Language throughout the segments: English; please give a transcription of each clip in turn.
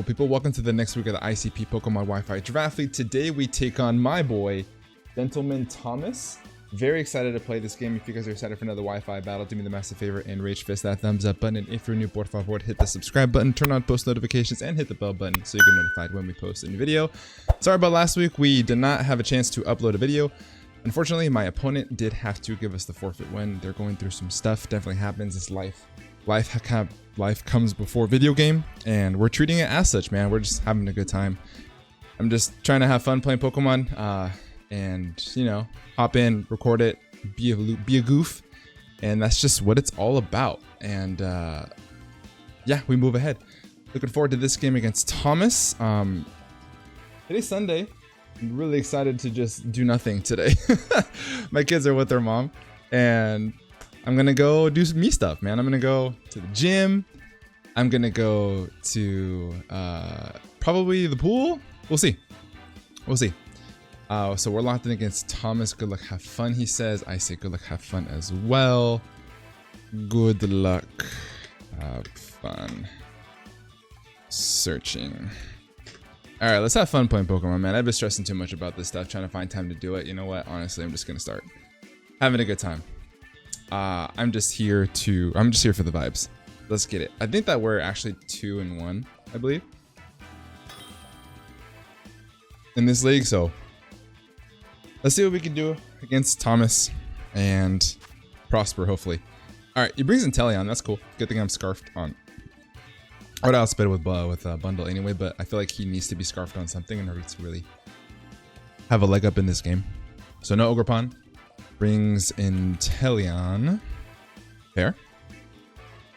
beautiful people. Welcome to the next week of the ICP Pokemon Wi-Fi Draft League. Today we take on my boy, Gentleman Thomas. Very excited to play this game. If you guys are excited for another Wi-Fi battle, do me the massive favor and rage fist that thumbs up button. And if you're new, por favor, hit the subscribe button, turn on post notifications, and hit the bell button so you get notified when we post a new video. Sorry about last week. We did not have a chance to upload a video. Unfortunately, my opponent did have to give us the forfeit win. They're going through some stuff. Definitely happens. It's life. Life comes before video game, and we're treating it as such, man. We're just having a good time. I'm just trying to have fun playing Pokemon, and you know, hop in, record it, be a goof, and that's just what it's all about. And yeah, we move ahead. Looking forward to this game against Thomas. Today's Sunday. I'm really excited to just do nothing today. My kids are with their mom, and I'm gonna go do some me stuff, man. I'm gonna go to the gym. I'm gonna go to probably the pool. We'll see. We'll see. So we're locked in against Thomas. Good luck, have fun, he says. I say good luck, have fun as well. Good luck, have fun. Searching. All right, let's have fun playing Pokemon, man. I've been stressing too much about this stuff, trying to find time to do it. You know what? Honestly, I'm just gonna start having a good time. I'm just here for the vibes. Let's get it. I think that we're actually 2-1, I believe, in this league. So let's see what we can do against Thomas and prosper, hopefully. All right, he brings in Teleon. That's cool. Good thing I'm scarfed on. I would outspit with a bundle anyway, but I feel like he needs to be scarfed on something in order to really have a leg up in this game. So no Ogerpon. Brings in Teleon. Fair.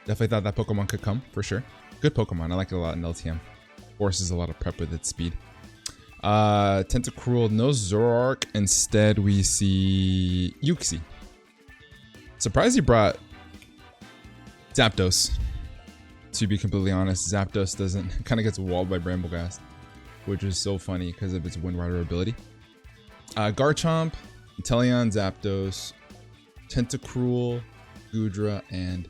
Definitely thought that Pokemon could come, for sure. Good Pokemon. I like it a lot in LTM. Forces a lot of prep with its speed. Tentacruel, no Zoroark. Instead, we see GlitchhxCity. Surprised he brought Zapdos. To be completely honest, Zapdos kind of gets walled by Brambleghast, which is so funny because of its Wind Rider ability. Garchomp, Teleon, Zapdos, Tentacruel, Goodra, and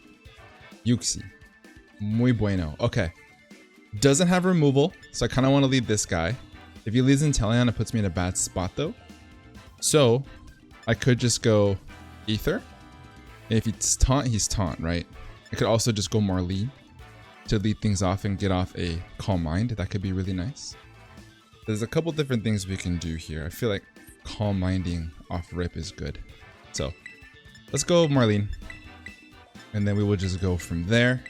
GlitchhxCity. Muy bueno. Okay. Doesn't have removal, so I kind of want to lead this guy. If he leads in Teleon, it puts me in a bad spot, though. So, I could just go Ether. And if he's Taunt, right? I could also just go Marlene to lead things off and get off a Calm Mind. That could be really nice. There's a couple different things we can do here. I feel like Calm Minding off rip is good. So let's go Marlene, and then we will just go from there.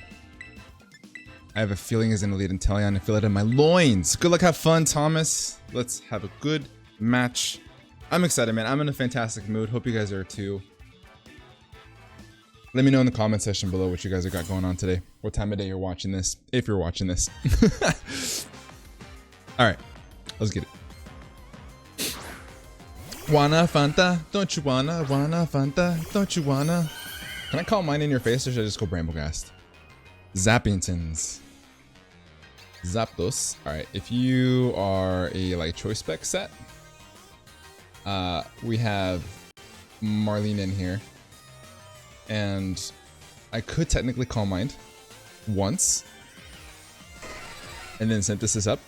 I have a feeling he's gonna lead in Teleon. I feel it in my loins. Good luck, have fun, Thomas. Let's have a good match. I'm excited, man. I'm in a fantastic mood. Hope you guys are too. Let me know in the comment section below what you guys have got going on today. What time of day you're watching this, if you're watching this. All right, let's get it. Wanna Fanta? Don't you wanna? Wanna Fanta? Don't you wanna? Can I call mine in your face, or should I just go Brambleghast? Zappingtons. Zapdos. All right, if you are a like choice spec set, we have Marlene in here. And I could technically Calm Mind once and then Synthesis up.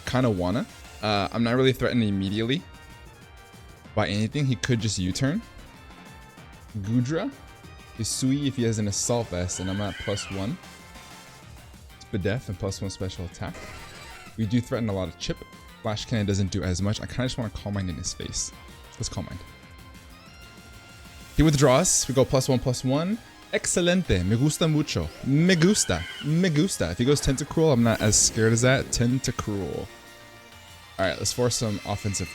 Kind of wanna. I'm not really threatened immediately by anything. He could just U-turn. Goodra is Sui if he has an Assault Vest, and I'm at +1. Spadef and +1 special attack. We do threaten a lot of chip. Flash Cannon doesn't do as much. I kind of just want to Calm Mind in his face. Let's Calm Mind. He withdraws. We go +1/+1. Excelente. Me gusta mucho. Me gusta. Me gusta. If he goes Tentacruel, I'm not as scared as that. Tentacruel. Alright, let's force some offensive.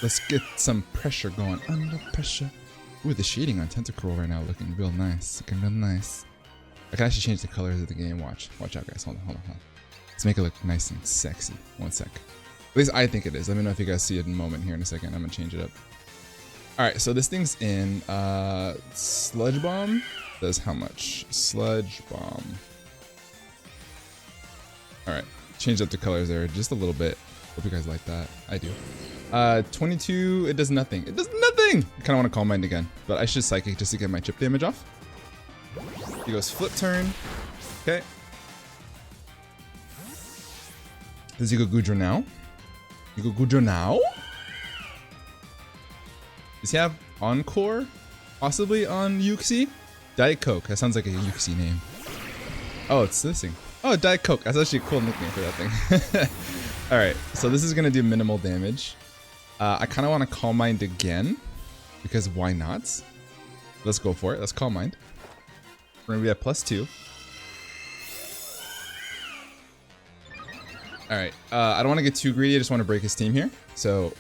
Let's get some pressure going. Under pressure. Ooh, the shading on Tentacruel right now looking real nice. Looking real nice. I can actually change the colors of the game. Watch out, guys. Hold on. Let's make it look nice and sexy. One sec. At least I think it is. Let me know if you guys see it in a moment here in a second. I'm gonna change it up. Alright, so this thing's in Sludge Bomb does how much? Sludge Bomb. Alright, change up the colors there just a little bit. Hope you guys like that. I do. 22, it does nothing. It does nothing! I kinda wanna Calm Mind again, but I should Psychic just to get my chip damage off. He goes Flip Turn. Okay. Does he go Goodra now? You go Goodra now? Does he have Encore? Possibly on Uxie? Diet Coke. That sounds like a Uxie name. Oh, it's this thing. Oh, Diet Coke. That's actually a cool nickname for that thing. Alright, so this is going to do minimal damage. I kind of want to Calm Mind again. Because why not? Let's go for it. Let's Calm Mind. We're going to be at +2. Alright, I don't want to get too greedy. I just want to break his team here. So,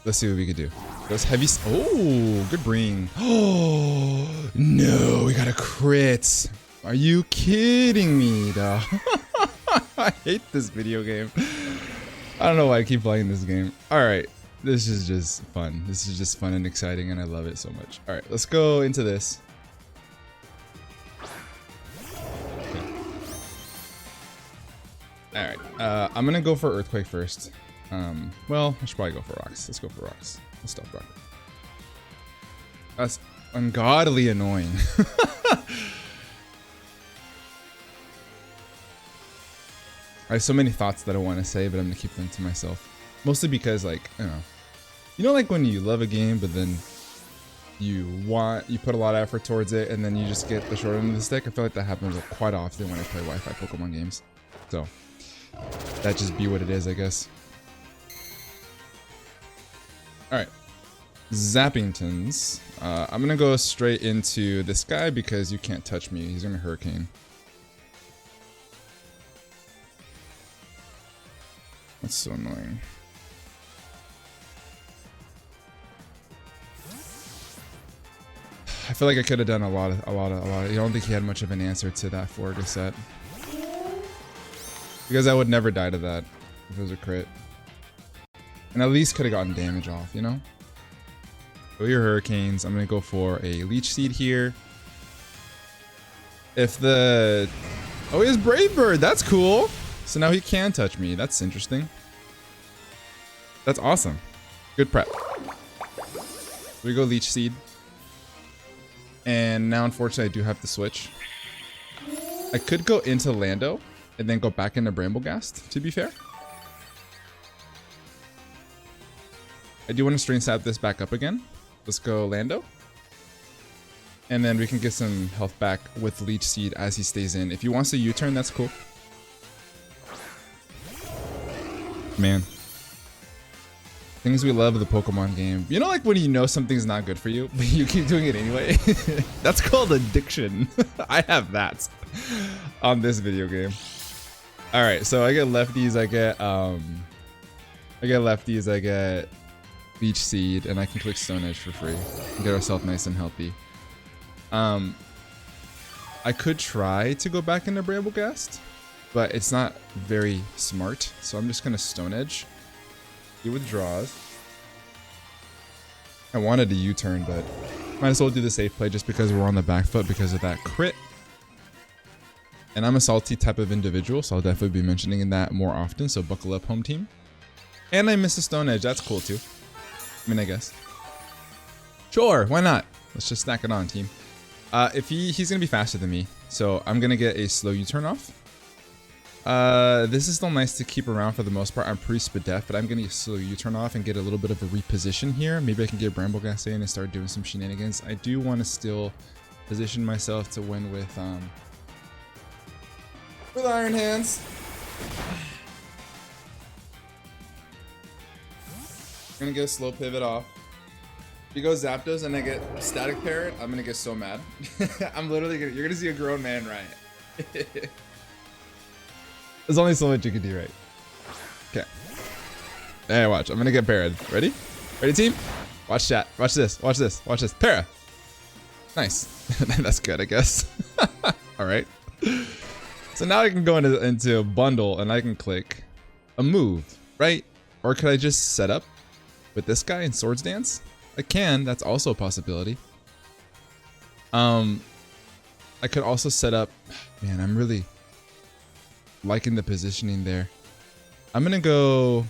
let's see what we could do. Goes heavy. Oh, good bring. Oh, no. We got a crit. Are you kidding me, dog? I hate this video game. I don't know why I keep playing this game. Alright, this is just fun. This is just fun and exciting, and I love it so much. Alright, let's go into this. Alright, I'm gonna go for Earthquake first. Well, I should probably go for Rocks. Let's go for Rocks. Let's stop Rock. That's ungodly annoying. I have so many thoughts that I want to say, but I'm gonna keep them to myself. Mostly because, like, you know, like when you love a game, but then you put a lot of effort towards it, and then you just get the short end of the stick. I feel like that happens quite often when I play Wi-Fi Pokemon games. So that just be what it is, I guess. All right, Zappingtons. I'm gonna go straight into this guy because you can't touch me. He's gonna Hurricane. That's so annoying. I feel like I could have done a lot. I don't think he had much of an answer to that Florges set. Because I would never die to that if it was a crit. And at least could have gotten damage off, you know? Go your Hurricanes. I'm going to go for a Leech Seed here. If the... Oh, he has Brave Bird. That's cool. So now he can touch me. That's interesting. That's awesome. Good prep. We go Leech Seed. And now, unfortunately, I do have to switch. I could go into Lando and then go back into Bramblegast, to be fair. I do want to Strain Sap this back up again. Let's go Lando. And then we can get some health back with Leech Seed as he stays in. If he wants to U-turn, that's cool. Man. Things we love of the Pokemon game. You know, like when you know something's not good for you, but you keep doing it anyway? That's called addiction. I have that on this video game. Alright, so I get lefties, I get Leech Seed, and I can click Stone Edge for free. And get ourselves nice and healthy. I could try to go back into Bramblegast, but it's not very smart, so I'm just gonna Stone Edge. He withdraws. I wanted to U-turn, but might as well do the safe play just because we're on the back foot because of that crit. And I'm a salty type of individual, so I'll definitely be mentioning that more often, so buckle up, home team. And I missed a Stone Edge, that's cool too. I mean, I guess. Sure, why not? Let's just stack it on, team. If he's gonna be faster than me, so I'm gonna get a slow U-turn off. This is still nice to keep around for the most part. I'm pretty Spadef, but I'm gonna slow U-turn off and get a little bit of a reposition here. Maybe I can get Bramblegast in and start doing some shenanigans. I do want to still position myself to win with Iron Hands. I'm gonna get a slow pivot off. If he goes Zapdos and I get Static Parrot, I'm gonna get so mad. I'm literally gonna, you're gonna see a grown man riot. There's only so much you can do, right? Okay. Hey, watch. I'm gonna get Parrot. Ready? Ready, team? Watch chat. Watch this. Watch this. Watch this. Para. Nice. That's good, I guess. All right. So now I can go into a bundle and I can click a move, right? Or could I just set up with this guy in Swords Dance? I can. That's also a possibility. I could also set up. Man, I'm really liking the positioning there. I'm gonna go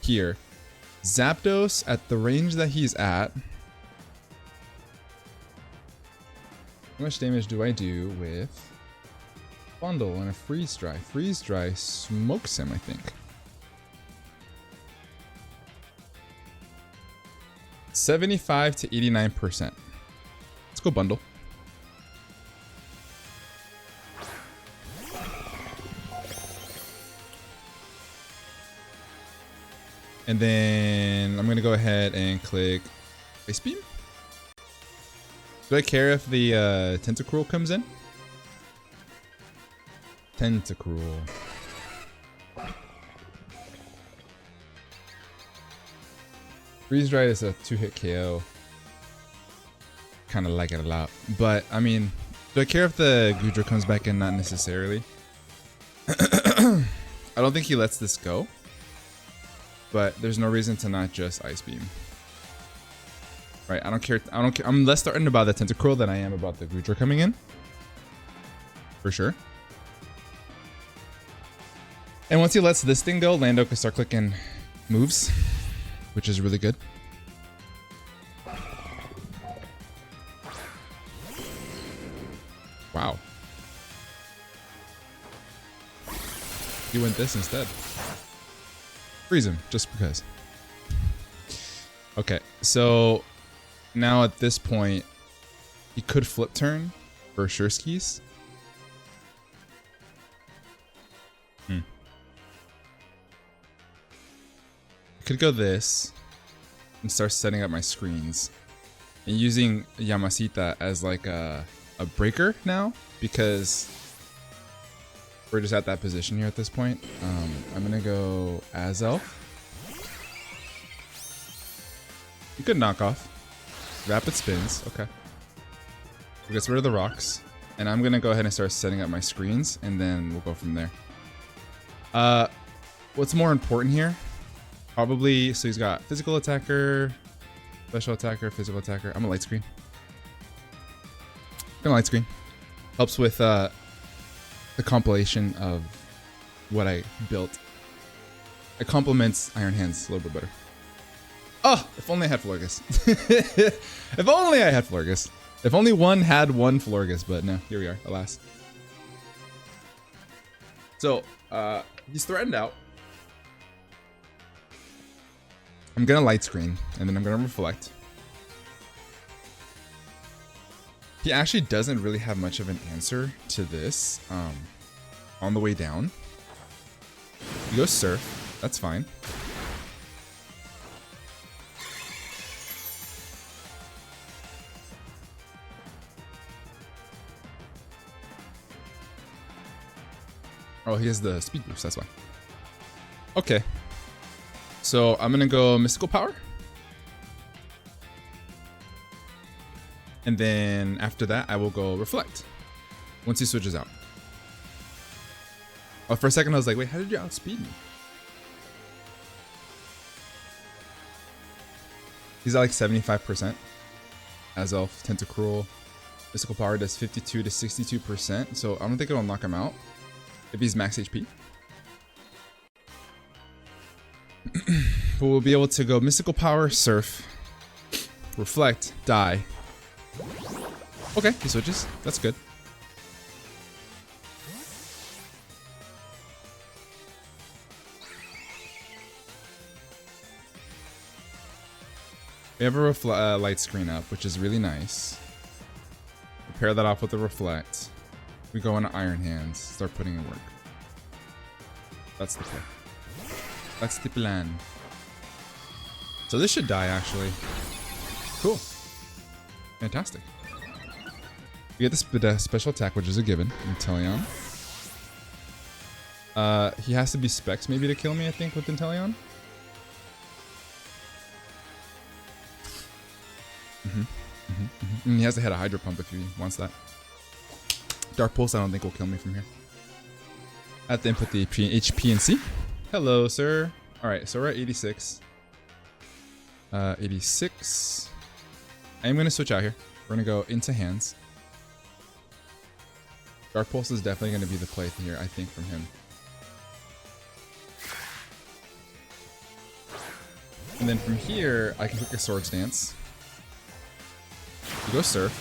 here. Zapdos at the range that he's at. How much damage do I do with Bundle and a freeze dry. Freeze dry smokes him, I think. 75 to 89%. Let's go bundle. And then I'm gonna go ahead and click Ice Beam. Do I care if the Tentacruel comes in? Tentacruel. Freeze Dry is a 2-hit KO. Kind of like it a lot. But, I mean, do I care if the Goodra comes back in? Not necessarily. I don't think he lets this go. But there's no reason to not just Ice Beam. Right, I don't care. I'm less certain about the Tentacruel than I am about the Goodra coming in. For sure. And once he lets this thing go, Lando can start clicking moves, which is really good. Wow. He went this instead. Freeze him, just because. Okay, so now at this point, he could flip turn for sure skis. I could go this and start setting up my screens and using Yamashita as like a breaker now, because we're just at that position here at this point. I'm gonna go Azelf. You could knock off. Rapid spins, okay. He gets rid of the rocks. And I'm gonna go ahead and start setting up my screens, and then we'll go from there. What's more important here? Probably, so he's got physical attacker, special attacker, physical attacker. I'm gonna light screen. Gonna light screen. Helps with the compilation of what I built. It complements Iron Hands a little bit better. Oh, if only I had Florges. If only I had Florges. If only one had one Florges, but no, here we are, alas. So, he's threatened out. I'm gonna light screen, and then I'm gonna reflect. He actually doesn't really have much of an answer to this on the way down. You go surf, that's fine. Oh, he has the speed boost, that's why. Okay. So I'm gonna go Mystical Power. And then after that, I will go Reflect. Once he switches out. Oh, for a second I was like, wait, how did you outspeed me? He's at like 75%. Azelf, Tentacruel. Mystical Power does 52 to 62%. So I don't think it'll knock him out if he's max HP. But we'll be able to go Mystical Power, Surf, Reflect, Die. Okay, he switches. That's good. We have a light screen up, which is really nice. We pair that off with the Reflect. We go into Iron Hands, start putting in work. That's the play. That's the plan. So this should die, actually. Cool. Fantastic. We get this special attack, which is a given. Inteleon. He has to be Specs maybe to kill me, I think, with Inteleon. And he has to hit a Hydro Pump if he wants that. Dark Pulse I don't think will kill me from here. I have to input the HP and C. Hello, sir. Alright, so we're at 86. 86. I'm going to switch out here. We're going to go into hands. Dark Pulse is definitely going to be the play here, I think, from him. And then from here, I can click a Swords Dance. We go Surf.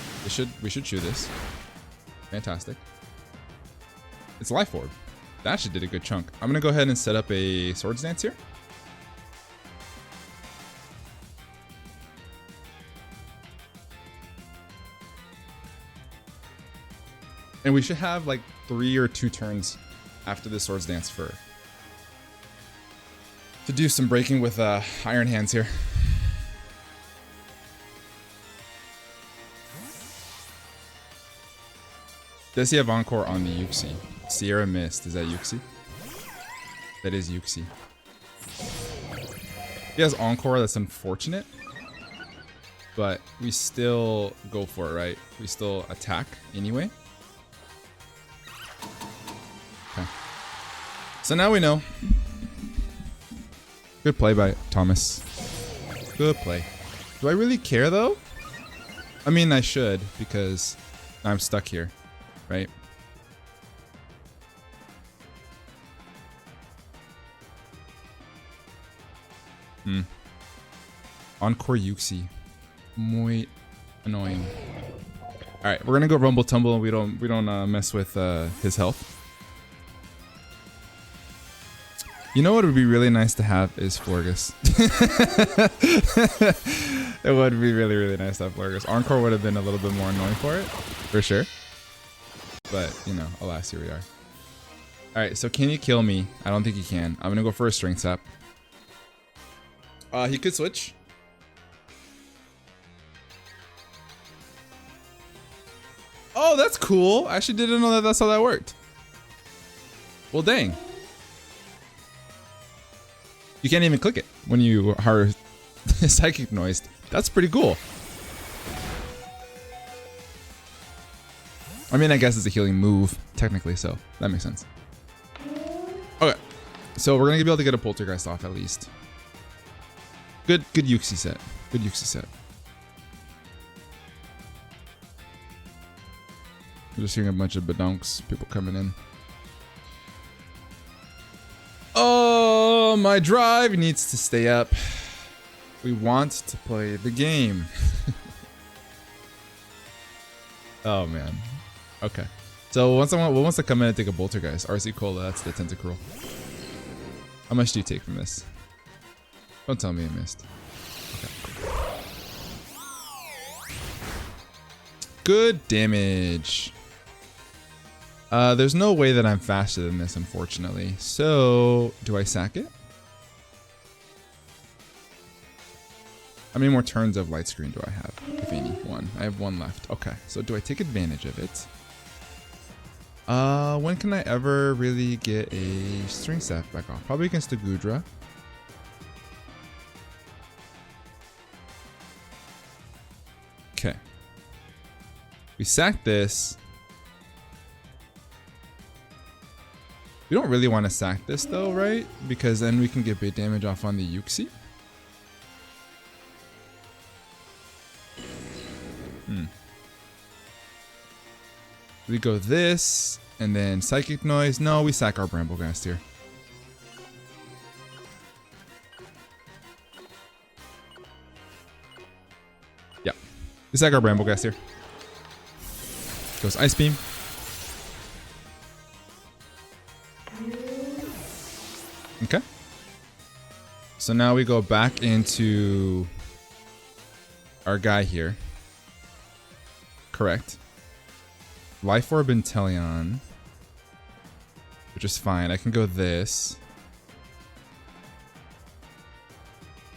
We should chew this. Fantastic. It's Life Orb. That actually did a good chunk. I'm going to go ahead and set up a Swords Dance here. And we should have like 3 or 2 turns after the Swords Dance to do some breaking with Iron Hands here. Does he have Encore on the GlitchhxCity? Sierra Mist, is that GlitchhxCity? That is GlitchhxCity. He has Encore, that's unfortunate. But we still go for it, right? We still attack anyway. Okay. So now we know. Good play by Thomas. Good play. Do I really care though? I mean, I should, because I'm stuck here, right? Encore GlitchhxCity. Muy annoying. Alright, we're gonna go Rumble Tumble and we don't mess with his health. You know what would be really nice to have is florges. It would be really, really nice to have florges. Encore would have been a little bit more annoying for it, for sure. But, you know, alas, here we are. Alright, so can you kill me? I don't think he can. I'm gonna go for a Strength Sap. He could switch. Oh, that's cool. I actually didn't know that that's how that worked. Well, dang. You can't even click it when you are Psychic Noised. That's pretty cool. I mean, I guess it's a healing move, technically, so that makes sense. Okay. So we're going to be able to get a Poltergeist off at least. Good GlitchhxCity set. Good GlitchhxCity set. I'm just hearing a bunch of badonks, people coming in. Oh, my drive needs to stay up. We want to play the game. Oh, man. Okay. So who wants to come in and take a Poltergeist? RC Cola, that's the Tentacruel. How much do you take from this? Don't tell me I missed. Okay. Good damage. There's no way that I'm faster than this, unfortunately. So, do I sack it? How many more turns of light screen do I have? If any, 1. I have 1 left. Okay, so do I take advantage of it? When can I ever really get a Strength Sap back off? Probably against the Gudra. Okay. We sack this. We don't really want to sack this though, right? Because then we can get bait damage off on the GlitchhxCity. We go this, and then Psychic Noise. No, we sack our Brambleghast here. Yeah, we sack our Brambleghast here. Goes Ice Beam. Okay. So now we go back into our guy here. Correct. Life Orb Inteleon, which is fine. I can go this.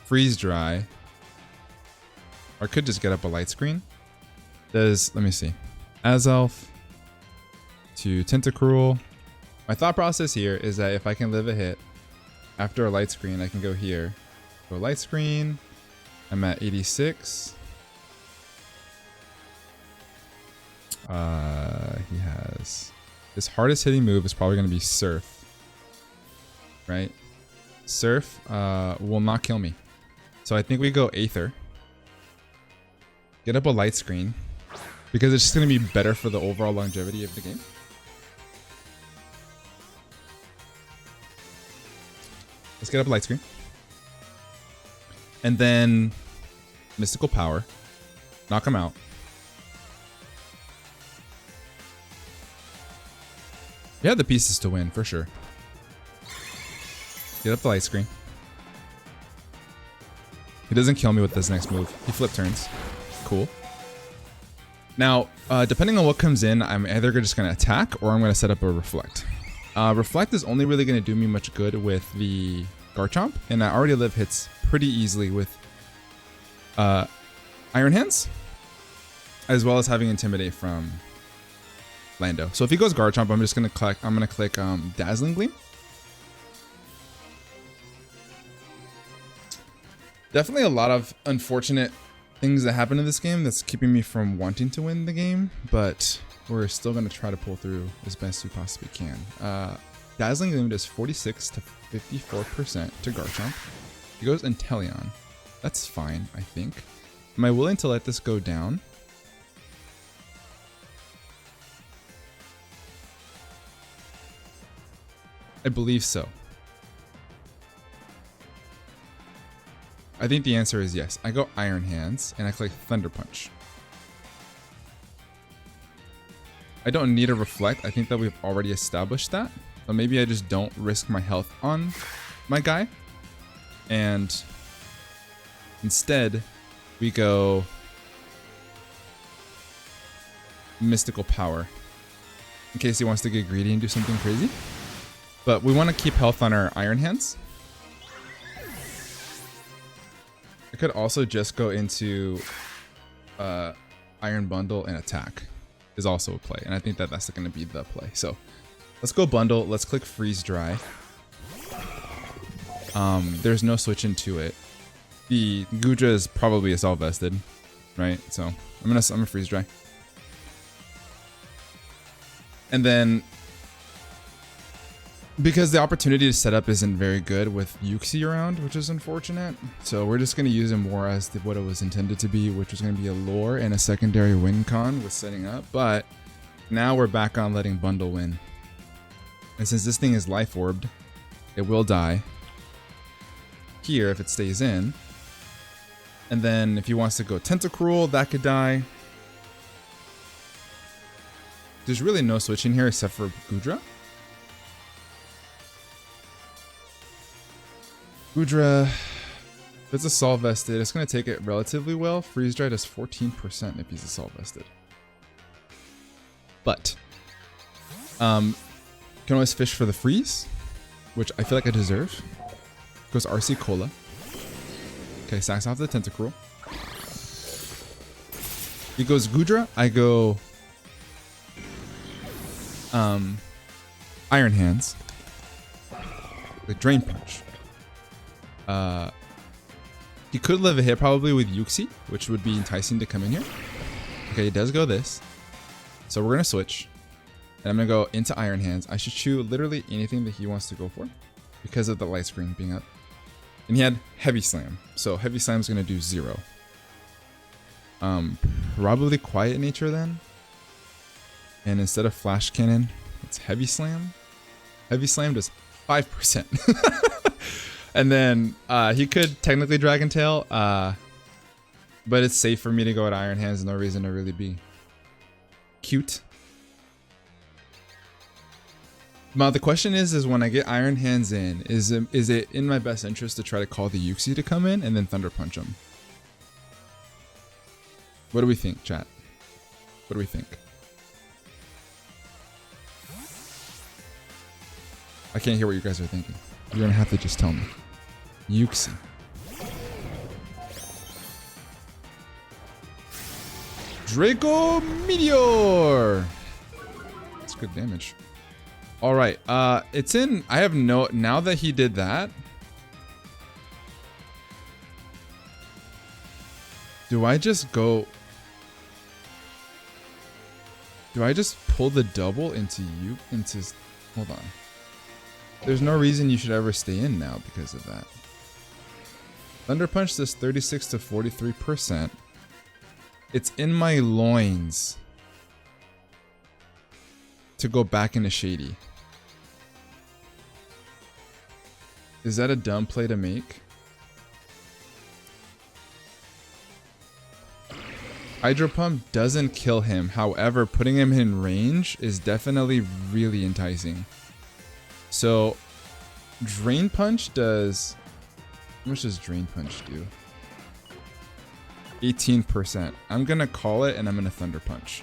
Freeze Dry. Or I could just get up a light screen. Let me see. Azelf to Tentacruel. My thought process here is that if I can live a hit after a light screen, I can go here. Go light screen. I'm at 86. He has his hardest hitting move is probably going to be Surf, right? Surf will not kill me, so I think we go Aether, get up a light screen, because it's just going to be better for the overall longevity of the game. Let's get up a light screen, and then Mystical Power, knock him out. You have the pieces to win, for sure. Get up the light screen. He doesn't kill me with this next move. He flip turns. Cool. Now, depending on what comes in, I'm either just going to attack or I'm going to set up a reflect. Reflect is only really going to do me much good with the Garchomp, and I already live hits pretty easily with Iron Hands, as well as having Intimidate from Lando. So if he goes Garchomp, I'm just going to click. I'm going to click Dazzling Gleam. Definitely a lot of unfortunate things that happen in this game that's keeping me from wanting to win the game, but we're still going to try to pull through as best we possibly can. Dazzling Gleam does 46 to 54% to Garchomp. He goes Inteleon. That's fine, I think. Am I willing to let this go down? I believe so. I think the answer is yes. I go Iron Hands and I click Thunder Punch. I don't need a reflect. I think that we've already established that. But maybe I just don't risk my health on my guy. And instead, we go Mystical Power. In case he wants to get greedy and do something crazy. But we want to keep health on our Iron Hands. I could also just go into Iron Bundle and attack is also a play. And I think that that's going to be the play. So let's go Bundle. Let's click Freeze Dry. There's no switch into it. The Gudra is probably Assault Vested, right? So I'm gonna Freeze Dry. And then because the opportunity to set up isn't very good with Yuxi around, which is unfortunate. So we're just going to use him more as what it was intended to be, which was going to be a lore and a secondary win con with setting up. But now we're back on letting Bundle win. And since this thing is life orbed, it will die here if it stays in. And then if he wants to go Tentacruel, that could die. There's really no switching here except for Gudra. Gudra, if it's Assault Vested, it's going to take it relatively well. Freeze Dry does 14% if he's Assault Vested. But, can always fish for the freeze, which I feel like I deserve. Goes RC Cola. Okay, sacks off the Tentacruel. He goes Gudra, I go Iron Hands. The Drain Punch. He could live a hit probably with Yuxi, which would be enticing to come in here. Okay, he does go this. So we're going to switch. And I'm going to go into Iron Hands. I should chew literally anything that he wants to go for because of the light screen being up. And he had Heavy Slam. So Heavy Slam is going to do 0. Probably Quiet Nature then. And instead of Flash Cannon, it's Heavy Slam. Heavy Slam does 5%. And then he could technically Dragon Tail, but it's safe for me to go at Iron Hands. No reason to really be cute. Now the question is when I get Iron Hands in, is it in my best interest to try to call the Yuxi to come in and then Thunder Punch him? What do we think, chat? What do we think? I can't hear what you guys are thinking. You're gonna have to just tell me. Yuxi. Draco Meteor. That's good damage. All right, it's in. I have no. Now that he did that, do I just go? Do I just pull the double into you? Hold on. There's no reason you should ever stay in now because of that. Thunder Punch does 36 to 43%. It's in my loins to go back into Shady. Is that a dumb play to make? Hydro Pump doesn't kill him. However, putting him in range is definitely really enticing. So, Drain Punch does... How much does Drain Punch do? 18%. I'm going to call it and I'm going to Thunder Punch.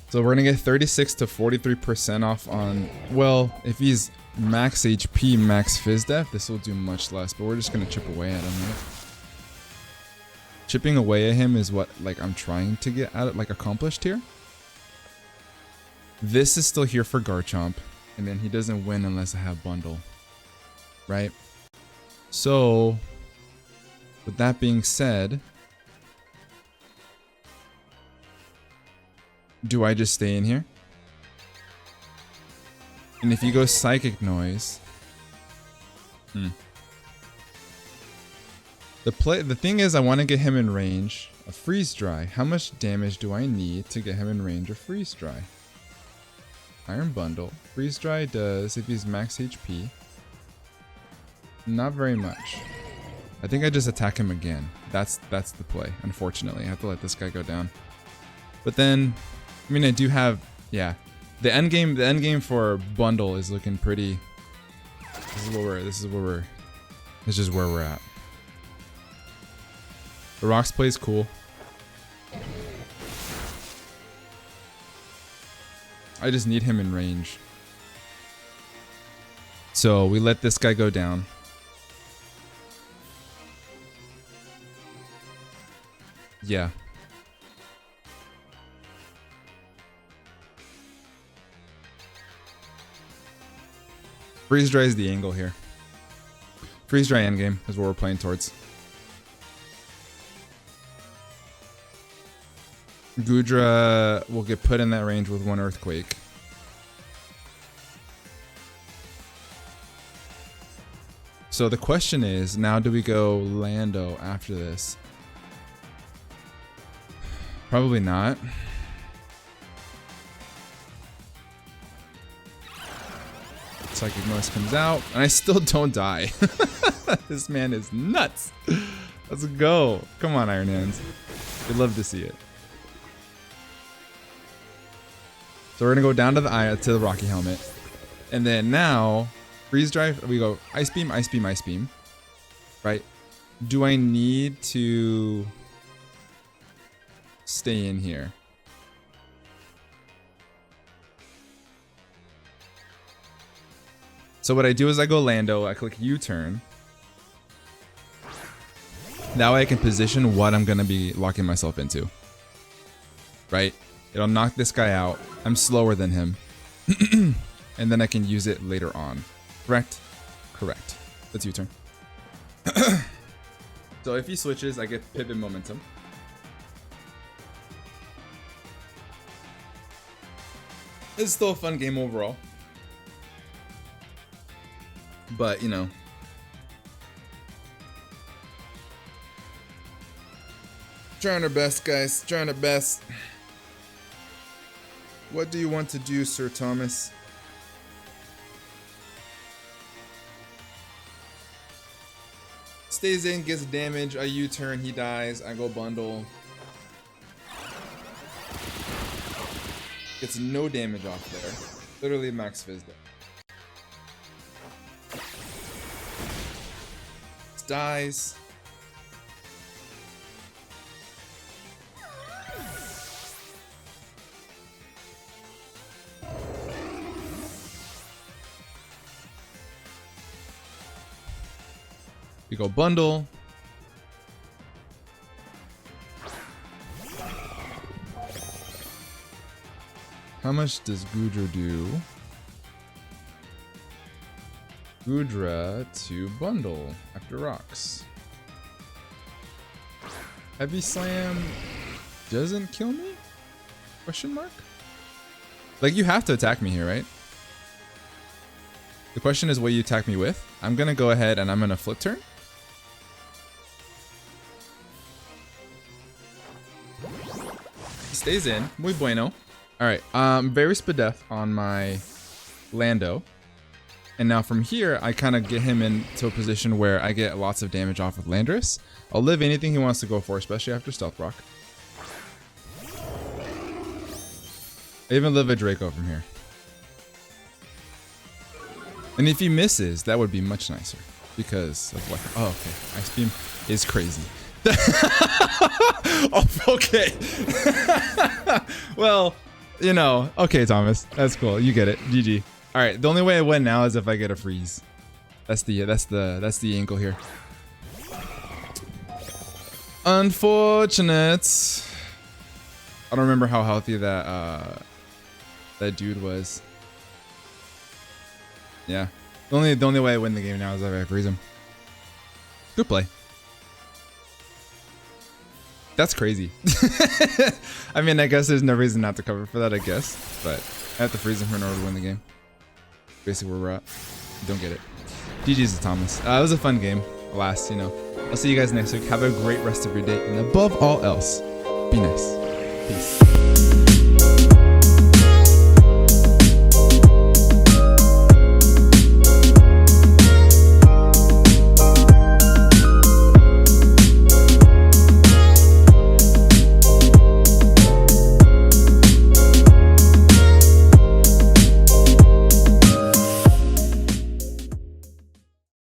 So we're going to get 36 to 43% off on... Well, if he's max HP, max Fizz Def, this will do much less. But we're just going to chip away at him, right? Chipping away at him is what like I'm trying to get out of, like accomplished here. This is still here for Garchomp. And then he doesn't win unless I have Bundle. Right? So... With that being said, do I just stay in here? And if you go Psychic Noise, the thing is I want to get him in range of Freeze Dry. How much damage do I need to get him in range of Freeze Dry? Iron Bundle. Freeze Dry does, if he's max HP, not very much. I think I just attack him again. That's the play. Unfortunately, I have to let this guy go down. But then, I mean, I do have, yeah. The end game for Bundle is looking pretty. This is where we're at. The Rocks play is cool. I just need him in range. So we let this guy go down. Yeah. Freeze Dry is the angle here. Freeze Dry endgame is what we're playing towards. Goodra will get put in that range with one Earthquake. So the question is, now do we go Lando after this? Probably not. Psychic Noise comes out, and I still don't die. This man is nuts. Let's go. Come on, Iron Hands. We'd love to see it. So we're gonna go down to the Rocky Helmet, and then now Freeze Drive. We go Ice Beam, Ice Beam, Ice Beam. Right? Do I need to stay in here? So what I do is I go Lando, I click U-turn. That way I can position what I'm gonna be locking myself into. Right? It'll knock this guy out. I'm slower than him. And then I can use it later on. Correct? Correct. Let's U-turn. So if he switches, I get pivot momentum. It's still a fun game overall. But, you know. Trying our best, guys. Trying our best. What do you want to do, Sir Thomas? Stays in, gets damage. I U-turn, he dies. I go Bundle. Gets no damage off there. Literally max Fizz Def. Dies. We go Bundle. How much does Goodra do? Goodra to Bundle after Rocks. Heavy Slam doesn't kill me? Question mark? Like, you have to attack me here, right? The question is what you attack me with. I'm gonna go ahead and I'm gonna flip turn. He stays in. Muy bueno. Alright, very Spadef on my Lando. And now from here, I kind of get him into a position where I get lots of damage off with Landorus. I'll live anything he wants to go for, especially after Stealth Rock. I even live a Draco from here. And if he misses, that would be much nicer. Because of what? Oh, okay. Ice Beam is crazy. Oh, okay. Well, you know. Okay, Thomas. That's cool. You get it. GG. All right. The only way I win now is if I get a freeze. That's the angle here. Unfortunate. I don't remember how healthy that dude was. Yeah. The only way I win the game now is if I freeze him. Good play. That's crazy. I mean, I guess there's no reason not to cover for that, I guess. But I have to freeze him in order to win the game. Basically where we're at. Don't get it. GG's to Thomas. It was a fun game. Alas, you know. I'll see you guys next week. Have a great rest of your day. And above all else, be nice. Peace.